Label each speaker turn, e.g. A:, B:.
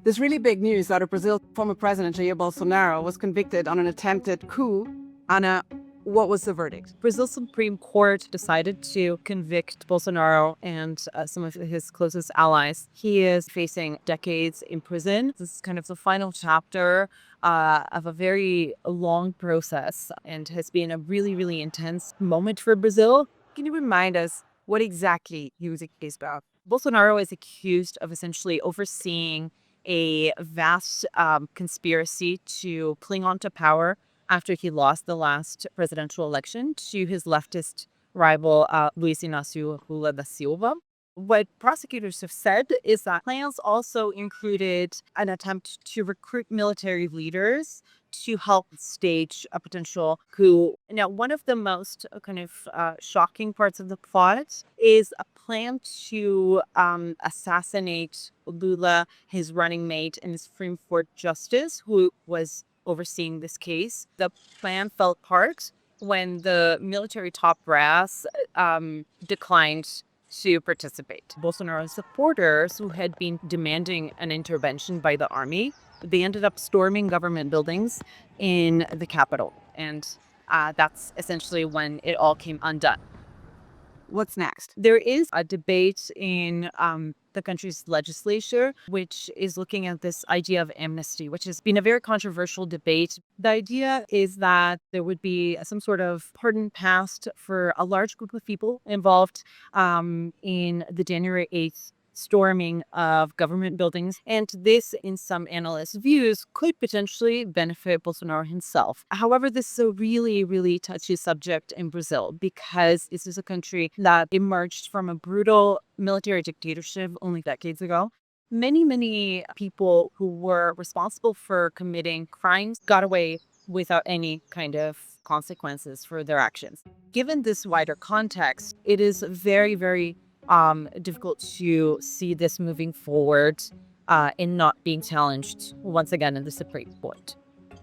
A: There's really big news out of Brazil. Former President Jair Bolsonaro was convicted on an attempted coup. Anna, what was the verdict?
B: Brazil's Supreme Court decided to convict Bolsonaro and some of his closest allies. He is facing decades in prison. This is kind of the final chapter of a very long process and has been a really, really intense moment for Brazil.
A: Can you remind us what exactly he was accused about?
B: Bolsonaro is accused of essentially overseeing a vast conspiracy to cling on to power after he lost the last presidential election to his leftist rival, Luiz Inácio Lula da Silva. What prosecutors have said is that plans also included an attempt to recruit military leaders to help stage a potential coup. Now, one of the most shocking parts of the plot is a plan to assassinate Lula, his running mate, and his Supreme Court justice, who was overseeing this case. The plan fell apart when the military top brass declined to participate. Bolsonaro's supporters, who had been demanding an intervention by the army, they ended up storming government buildings in the capital. And that's essentially when it all came undone.
A: What's next?
B: There is a debate in the country's legislature, which is looking at this idea of amnesty, which has been a very controversial debate. The idea is that there would be some sort of pardon passed for a large group of people involved in the January 8th storming of government buildings. And this, in some analysts' views, could potentially benefit Bolsonaro himself. However, this is a really, really touchy subject in Brazil because this is a country that emerged from a brutal military dictatorship only decades ago. Many people who were responsible for committing crimes got away without any kind of consequences for their actions. Given this wider context, it is very difficult to see this moving forward and not being challenged once again in the Supreme Court.